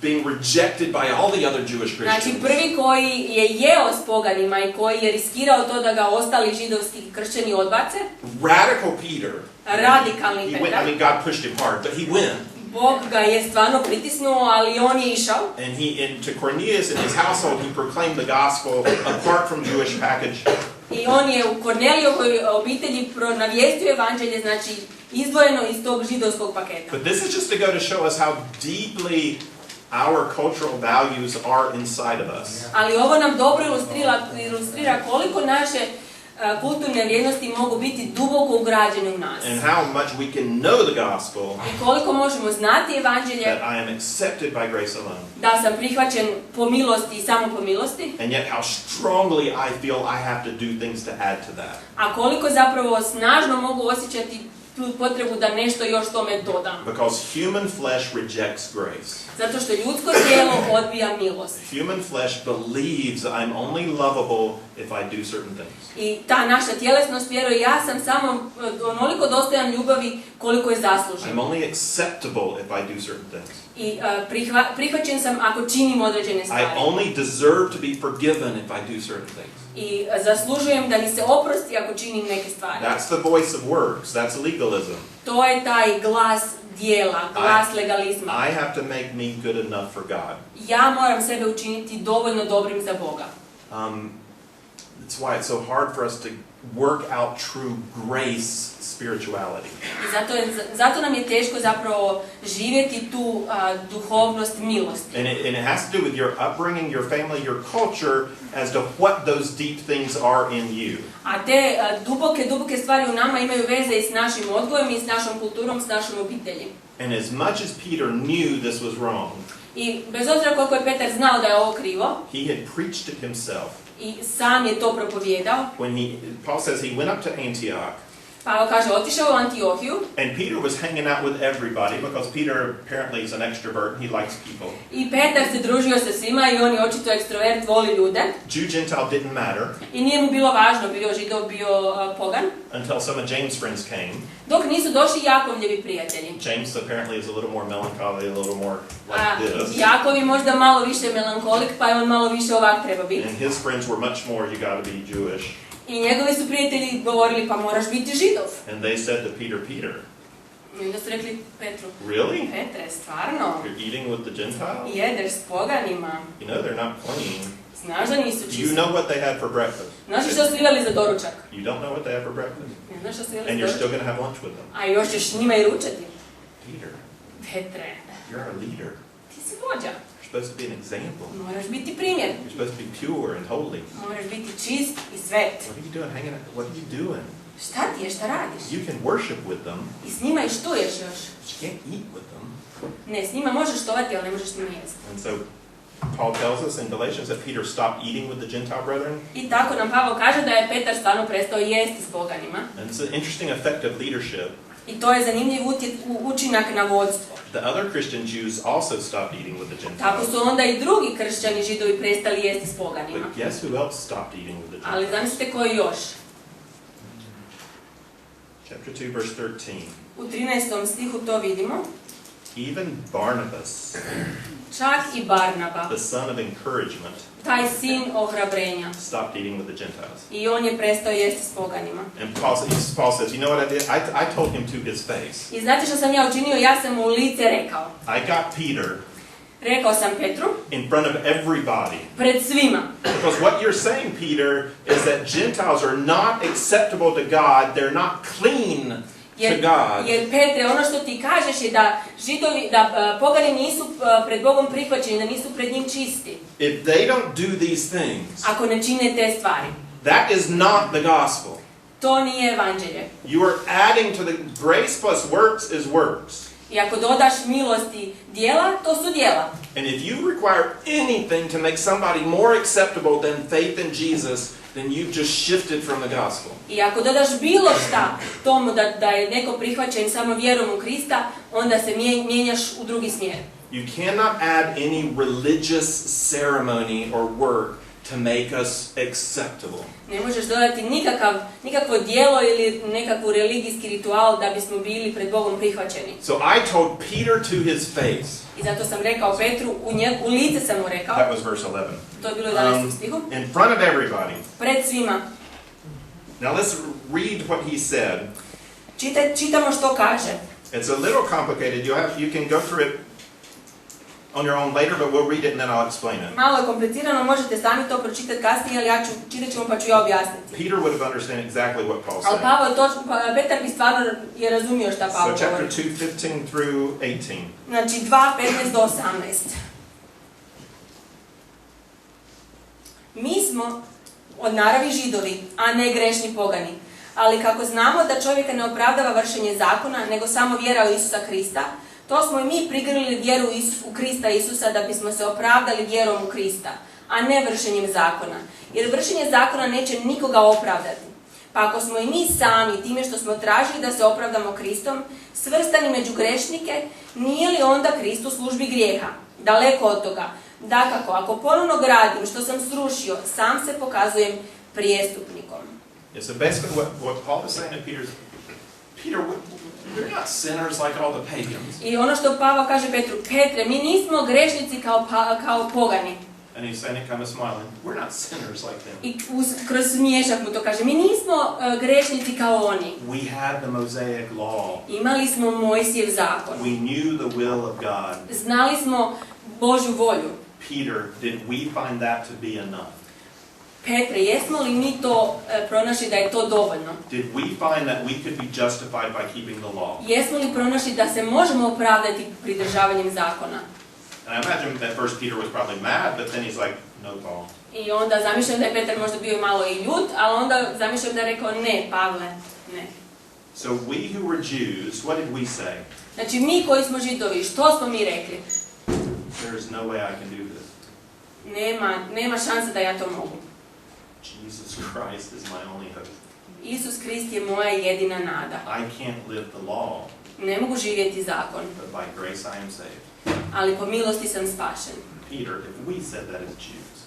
being rejected by all the other Jewish Znači Christians. prvi koji je jeo s poganima i koji je riskirao to da ga ostali židovski kršćani odbace. Radical Peter. Radikalni He went, Petar. God pushed him hard, but he went. Bog ga je stvarno pritisnuo, ali on je išao. And to Cornelius and his household, he proclaimed the gospel apart from Jewish package. I on je u Kornelijovoj obitelji navijestio evanđelje, znači izdvojeno iz tog židovskog paketa. But this is just to go to show us how deeply our cultural values are inside of us. Ali ovo nam dobro ilustrira koliko naše kulturne vrijednosti mogu biti duboko ugrađene u nas. And how much we can know the gospel. I koliko možemo znati evanđelje. That I am accepted by grace alone. Da sam prihvaćen po milosti i samo po milosti. And yet how strongly I feel I have to do things to add to that. A koliko zapravo snažno mogu osjećati tu potrebu da nešto još tome dodam. Because human flesh rejects grace. Zato što ljudsko tijelo odbija milost. Human flesh believes I'm only lovable if I do certain things. I ta naša tjelesnost vjeruje, ja sam samo onoliko dostojan ljubavi koliko je zaslužen. I'm only acceptable if I do certain things. I prihvaćen sam ako činim određene stvari. I only deserve to be forgiven if I do certain things. I zaslužujem da mi se oprosti ako činim neke stvari. That's the voice of works. That's legalism. To je taj glas dijela, glas legalizma. I have to make me good enough for God. Ja moram sebe učiniti dovoljno dobrim za Boga. That's why it's so hard for us to work out true grace spirituality. I zato nam je teško zapravo živjeti tu duhovnost milosti. And it has to do with your upbringing, your family, your culture as to what those deep things are in you. A te duboke stvari u nama imaju veze i s našim odgojem i s našom kulturom, s našom obitelji. And as much as Peter knew this was wrong, I bez obzira koliko je Petar znao da je ovo krivo, he had preached it himself. I sam je to propovijedao. Paul says he went up to Antioch. Pavao kaže, otišao u Antiohiju. And Peter was hanging out with everybody because Peter apparently is an extrovert and he likes people. I Petar se družio sa svima i on je očito ekstrovert, voli ljude. Jew Gentile didn't matter. I nije mu bilo važno, bio Židov, bio pogan. Until some of James' friends came. Dok nisu došli Jakovljevi prijatelji. James apparently is a little more melancholy, a little more like this. Jakov je možda malo više melankolik, pa je on malo više ovak treba biti. And his friends were much more, you got to be Jewish. I njegovi su prijatelji govorili, pa moraš biti Židov. And they said to Peter, I onda su rekli Petru, really? Petre, stvarno? You're eating with the Gentiles? Jedeš s poganima. You know they're not clean. Znaš da nisu Do čisti. you know what they had for breakfast? Znaš što su jeli za doručak? You don't know what they had for breakfast? Ne znaš što su jeli And za you're still doručak? going to have lunch with them. A još ćeš s njima i ručati. Peter, Petre, you're our leader. ti si vođa. You're supposed to be an example. Moraš biti primjer. You're supposed to be pure and holy. Moraš biti čist i svet. What are you doing hanging out? What are you doing? Šta ti je, šta radiš? You can worship with them, I s njima i štuješ još. but you can't eat with them. Ne, s njima možeš štovati, ali ne možeš s njima jesti. And so Paul tells us in Galatians that Peter stopped eating with the Gentile brethren. I tako nam Pavao kaže da je Petar stvarno prestao jesti s poganima. And it's an interesting effect of leadership. I to je zanimljiv učinak na vodstvo. The other Christian Jews also stopped eating with the Tako Gentiles. su onda i drugi kršćani Židovi prestali jesti s poganima. But guess who else stopped eating with the Ali Gentiles? zamislite koji još? Chapter 2, verse 13. U 13. stihu to vidimo. Even Barnabas, Čak i Barnaba, the son of encouragement, taj sin ohrabrenja. stopped eating with the Gentiles. I on je prestao jesti s poganima. And Paul says, you know what I did? I told him to his face. I znate što sam ja učinio? Ja sam mu u lice rekao. I got Peter Rekao sam Petru, in front of everybody. pred svima. Because what you're saying, Peter, is that Gentiles are not acceptable to God. They're not clean to God. Jer Petre, ono što ti kažeš je da Židovi, da pogani nisu pred Bogom prihvaćeni, da nisu pred njim čisti. If they don't do these things, Ako ne čine te stvari. that is not the gospel. To nije evanđelje. You are adding to the grace plus works is works. I ako dodaš milosti dijela, to su dijela. And if you require anything to make somebody more acceptable than faith in Jesus, then you've just shifted from the gospel. I ako dodaš bilo šta tomu da je neko prihvaćen samo vjerom u Krista, onda se mijenjaš u drugi smjer. You cannot add any religious ceremony or work to make us acceptable. Ne možeš dodati nikakvo djelo ili nekakvu religijski ritual da bismo bili pred Bogom prihvaćeni. So I told Peter to his face. I zato sam rekao Petru, u lice sam mu rekao. That was verse 11. To je bilo u 11. stihu. In front of everybody. Pred svima. Now let's read what he said. Čitamo što kaže. It's a little complicated. You can go through it on your own later, but we'll read it and then I'll explain it. Malo je komplicirano, možete sami to pročitati kasnije, ali čitat ćemo pa ću ja objasniti. Peter would have understood exactly what Paul Ali said. Petar bi stvarno je razumio šta So Pavao chapter govori. 2, 15 through 18. Znači 2:15 do 18. Mi smo od naravi Židovi, a ne grešni pogani. Ali kako znamo da čovjeka ne opravdava vršenje zakona, nego samo vjera u Isusa Krista, to smo i mi prigrlili vjeru u Krista Isusa da bismo se opravdali vjerom u Krista, a ne vršenjem zakona. Jer vršenje zakona neće nikoga opravdati. Pa ako smo i mi sami, time što smo tražili da se opravdamo Kristom, svrstani među grešnike, nije li onda Krist u službi grijeha? Daleko od toga. Dakako, ako ponovno gradim što sam srušio, sam se pokazujem prijestupnikom. Yeah, so basically what Paul is saying to Peter, we're not sinners like all the pagans. I ono što Pavao kaže Petru, Petre, mi nismo grešnici kao pogani. And he's saying it kind of smiling. We're not sinners like them. I kroz smiješak mu to kaže, mi nismo grešnici kao oni. We had the Mosaic law. Imali smo Mojsijev zakon. We knew the will of God. Znali smo Božju volju. Peter, did we find that to be enough? Petre, jesmo li mi to pronašli da je to dovoljno? Did we find that we could be justified by keeping the law? Jesmo li pronašli da se možemo opravdati pridržavanjem zakona? And I imagine that first Peter was probably mad, but then he's like, no, Paul. I onda zamišljam da je Petar možda bio malo i ljut, ali onda zamišljam da je rekao, ne, Pavle, ne. So we who were Jews, what did we say? Znači mi koji smo Židovi, što smo mi rekli? There is no way I can do this. Nema šanse da ja to mogu. Jesus Christ is my only hope. Isus Krist je moja jedina nada. I can't live the law. Ne mogu živjeti zakon. But by grace I am saved. Ali po milosti sam spašen. Peter, if we said that as Jews,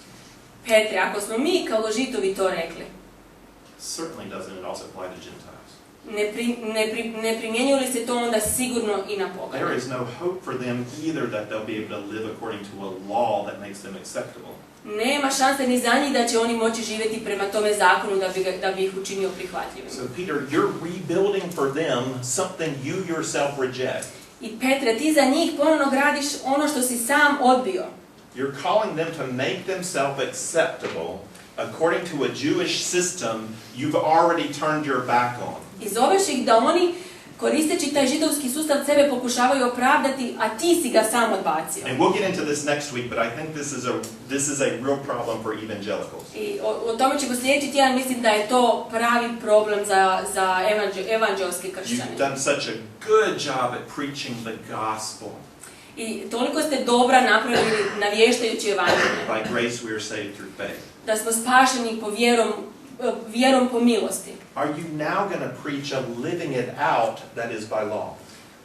Petre, ako smo mi kao Žitovi to rekli, certainly doesn't it also apply to Gentiles? ne primjenjuje li se to onda sigurno i na pogane? There is no hope for them either that they'll be able to live according to a law that makes them acceptable. Nema šanse ni za njih da će oni moći živjeti prema tome zakonu da bi ih učinio prihvatljivim. So Peter, you're rebuilding for them something you yourself reject. I Petre, ti za njih ponovno gradiš ono što si sam odbio. You're calling them to make themselves acceptable according to a Jewish system you've already turned your back on. I zoveš ih da oni, koristeći taj židovski sustav, sebe pokušavaju opravdati, a ti si ga sam odbacio. And we'll get into this next week, but I think this is a real problem for evangelicals. I o tome ćemo sljedeći tjedan, mislim da je to pravi problem za evanđelske kršćane. You've done such a good job at preaching the gospel. I toliko ste dobra napravili navještajući evanđelje. By grace we are saved through faith. Da smo spašeni po vjerom po milosti. Are you now going to preach of living it out that is by law?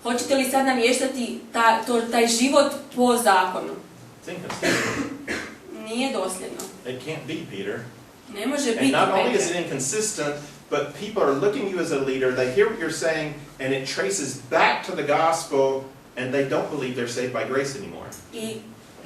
Hoćete li sad navještati taj život po zakonu? Think of it. Nije dosljedno. It can't be, Peter. Ne može And biti, not only is it Petre. inconsistent, but people are looking at you as a leader, they hear what you're saying, and it traces back to the gospel, and they don't believe they're saved by grace anymore. I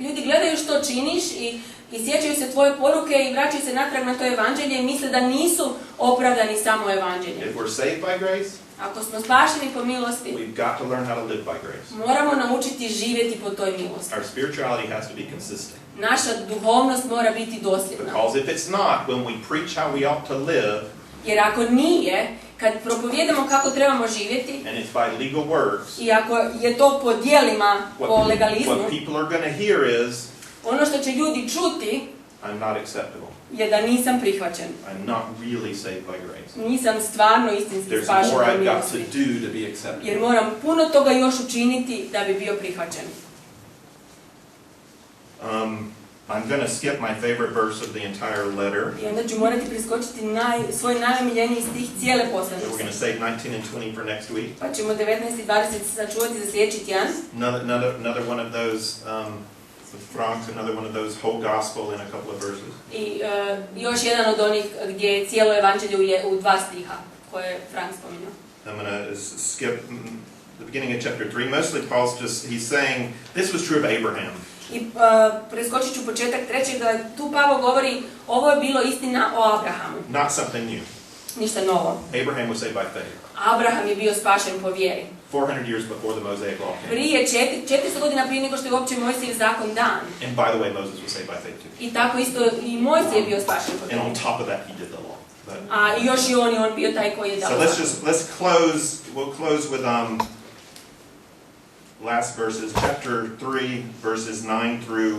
ljudi gledaju što činiš i sjećaju se tvoje poruke i vraćaju se natrag na to evanđelje i misle da nisu opravdani samo evanđeljem. If we're saved by grace, Ako smo spašeni po milosti, we've got to learn how to live by grace. moramo naučiti živjeti po toj milosti. Our spirituality has to be consistent. Naša duhovnost mora biti dosljedna. Because if it's not, when we preach how we ought to live, Jer ako nije, kad propovijedamo kako trebamo živjeti, and it's by legal works, i ako je to po djelima, po legalizmu, what people are going to hear is, ono što će ljudi čuti I'm not acceptable. je da nisam prihvaćen. I'm not really saved by grace. Nisam stvarno istinski There's spašen more po I've got to milosti. do to be acceptable. Jer moram puno toga još učiniti da bi bio prihvaćen. I'm going to skip my favorite verse of the entire letter. I onda ću morati priskočiti svoj najomiljeniji stih cijele So we're poslanice. going to save 19 and 20 for next week. Pa ćemo 19 i 20 sačuvati za sljedeći tjedan. Another one of those, Frank's, another one of those whole gospel in a couple of verses. I još jedan od onih gdje je cijelo evanđelje je u 2 stiha, koje je Frank spomenuo. I'm going to skip the beginning of chapter 3. Mostly he's saying, this was true of Abraham. I preskočit ću početak 3. da tu Pavao govori, ovo je bilo istina o Abrahamu. Not something new. Ništa novo. Abraham was saved by faith. Abraham je bio spašen po vjeri. 400 years before the Mosaic law came. Prije 400 godina prije nego što je uopće Mojsijev zakon dan. And by the way, Moses was saved by faith too. I tako isto i Mojsije je bio spašen po And vjeri. on top of that, he did the law. But, A još i on bio taj koji je dao so zakon. we'll close with last verses, chapter 3, verses 9 through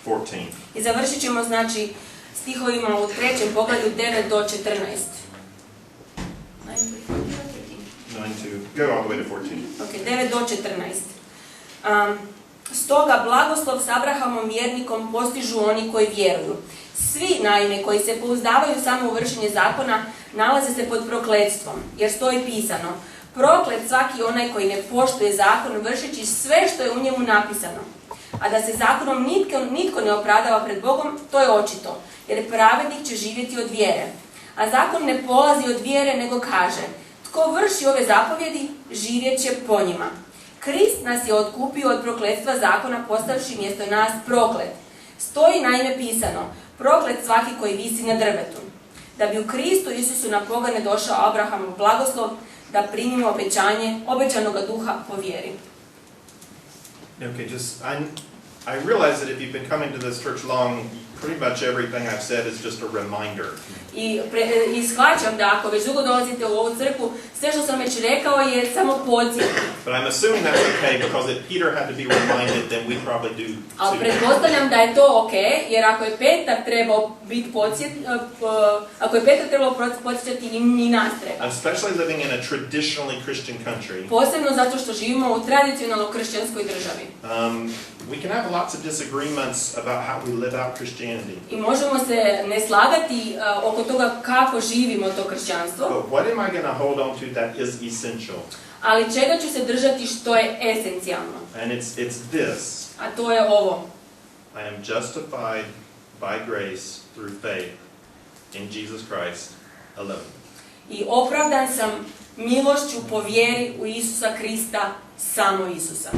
14. I završit ćemo, znači, stihovima u 3. poglavlju 9 do 14. 9 to, go all the way to 14. Ok, 9 do 14. Stoga blagoslov s Abrahamom vjernikom postižu oni koji vjeruju. Svi, naime, koji se pouzdavaju samo u vršenje zakona, nalaze se pod prokletstvom, jer stoji pisano: proklet svaki onaj koji ne poštuje zakon vršeći sve što je u njemu napisano. a da se zakonom nitko ne opravdava pred Bogom, to je očito, jer pravednik će živjeti od vjere. A zakon ne polazi od vjere, nego kaže, tko vrši ove zapovjedi, živjet će po njima. Krist nas je otkupio od prokletstva zakona, postavši mjesto nas proklet. Stoji naime pisano, proklet svaki koji visi na drvetu. Da bi u Kristu Isusu na pogane došao Abrahamov blagoslov, da primimo obećanje obećanoga duha po vjeri. Okay, I realize that if you've been coming to this church long, pretty much everything I've said is just a reminder. I shvaćam da ako već dugo dolazite u ovu crkvu, sve što sam već rekao je samo podsjetnik. But I'm assuming that's okay because if Peter had to be reminded, then we probably do too. Ali pretpostavljam da je to okej, jer ako je Petar trebao biti podsjećati i nas treba. Especially living in a traditionally Christian country. Posebno zato što živimo u tradicionalno kršćanskoj državi. We can have lots of disagreements about how we live out Christianity. I možemo se ne slagati oko toga kako živimo to kršćanstvo. But what am I going to hold on to that is essential? Ali čega ću se držati što je esencijalno? And it's this. A to je ovo. I am justified by grace through faith in Jesus Christ alone. I opravdan sam milošću po vjeri u Isusa Krista, samo Isusa.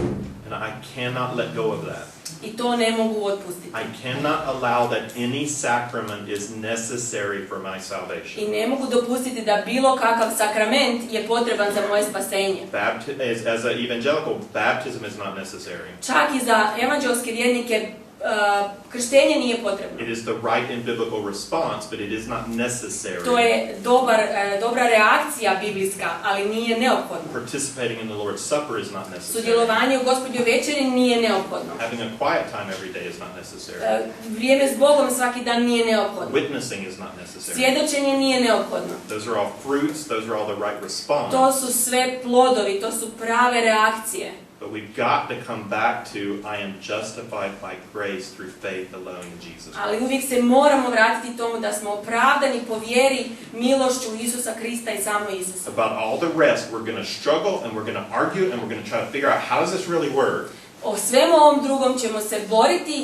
And I cannot let go of that. I to ne mogu otpustiti. I cannot allow that any sacrament is necessary for my salvation. I ne mogu dopustiti da bilo kakav sakrament je potreban za moje spasenje. As an evangelical, baptism is not necessary. Čak i za evanđelske vjernike krštenje nije potrebno. It is the right and biblical response, but it is not necessary. To je dobra reakcija biblijska, ali nije neophodno. Participating in the Lord's Supper is not necessary. Sudjelovanje u Gospodnjoj večeri nije neophodno. Having a quiet time every day is not necessary. Vrijeme s Bogom svaki dan nije neophodno. Witnessing is not necessary. Svjedočenje nije neophodno. Those are all fruits, those are all the right response. To su sve plodovi, to su prave reakcije. But we've got to come back to I am justified by grace through faith alone in Jesus. Ali uvijek se moramo vratiti tomu da smo opravdani po vjeri milošću Isusa Krista i samo Isusa. About all the rest, we're going to struggle and we're going to argue and we're going to try to figure out how does this really work. O svemu ovom drugom ćemo se boriti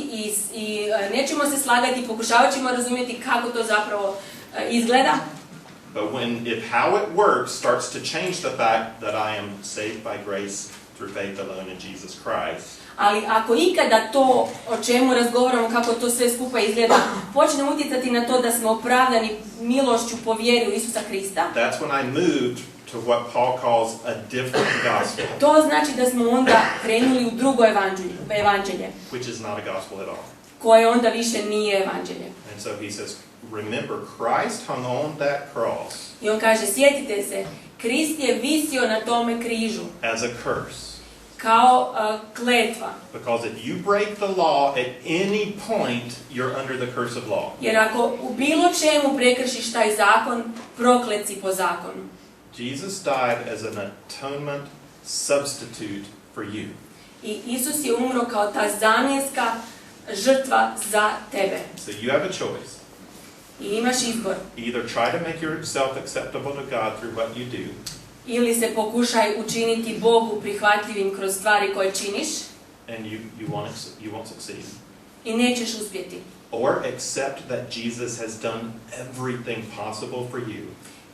i nećemo se slagati, pokušavat ćemo razumjeti kako to zapravo izgleda. But if how it works starts to change the fact that I am saved by grace through faith alone in Jesus Christ. Ali ako ikada to o čemu razgovaramo, kako to sve skupa izgleda, počne utjecati na to da smo opravdani milošću po vjeri u Isusa Krista. That's when I moved to what Paul calls a different gospel. To znači da smo onda krenuli u drugo evanđelje. Which is not a gospel at all. Koje onda više nije evanđelje. And so he says, remember Christ hung on that cross. I on kaže, sjetite se, Krist je visio na tome križu. As a curse. Kao kletva. Because if you break the law at any point, you're under the curse of law. Jer ako u bilo čemu prekršiš taj zakon, proklet si po zakonu. Jesus died as an atonement substitute for you. I Isus je umro kao ta zamjenska žrtva za tebe. So you have a choice. I imaš izbor. Either try to make yourself acceptable to God through what you do. Ili se pokušaj učiniti Bogu prihvatljivim kroz stvari koje činiš. And you won't succeed. I nećeš uspjeti. Or accept that Jesus has done everything possible for you.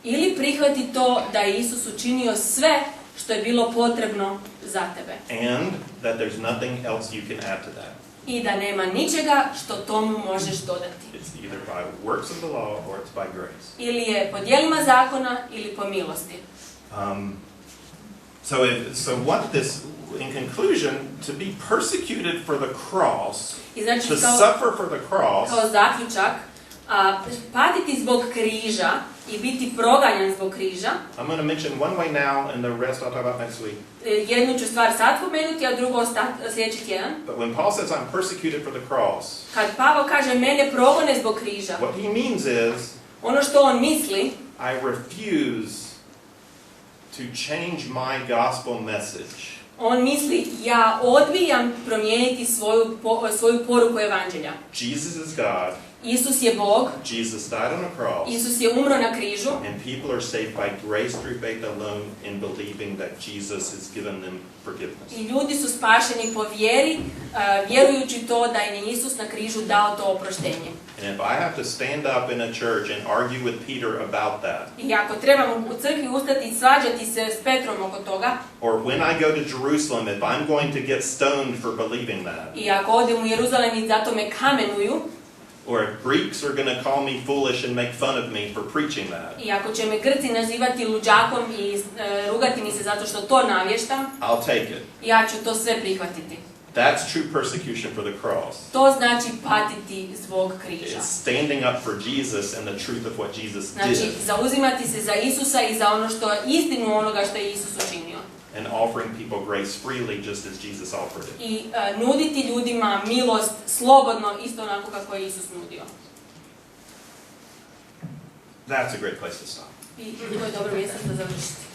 Ili prihvati to da je Isus učinio sve što je bilo potrebno za tebe. And that there's nothing else you can add to that. I da nema ničega što tomu možeš dodati. It's either by works of the law or it's by grace. Ili je po djelima zakona ili po milosti. So what this, in conclusion, to be persecuted for the cross, znači, to suffer for the cross, kao zaključak, patiti zbog križa i biti proganjan zbog križa. I'm going to mention one way now and the rest I'll talk about next week. Jednu ću stvar sad pomenuti, a drugo sljedeći tjedan. But when Paul says I'm persecuted for the cross, kad Pavao kaže mene progone zbog križa, what he means is, ono što on misli, I refuse to change my gospel message. On misli, ja odbijam promijeniti svoju poruku evanđelja. Jesus is God. Isus je Bog. Jesus died on a cross. Isus je umro na križu. And people are saved by grace through faith alone in believing that Jesus has given them forgiveness. I ljudi su spašeni po vjeri, vjerujući to da im je Isus na križu dao to oproštenje. And if I have to stand up in a church and argue with Peter about that, I ako trebamo u crkvi ustati i svađati se s Petrom oko toga, or when I go to Jerusalem, if I'm going to get stoned for believing that, i ako odem u Jeruzalem i zato me kamenuju, or if Greeks are going to call me foolish and make fun of me for preaching that, i ako će me Grci nazivati luđakom i rugati mi se zato što to navještam, I'll take it. ja ću to sve prihvatiti. That's true persecution for the cross. To znači patiti zbog križa. It's standing up for Jesus and the truth of what Jesus Znači, did, zauzimati se za Isusa i za ono što je istinu onoga što je Isus učinio. and offering people grace freely just as Jesus offered it. I nuditi ljudima milost slobodno, isto onako kako je Isus nudio. That's a great place to stop. I to je dobro mjesto za završiti.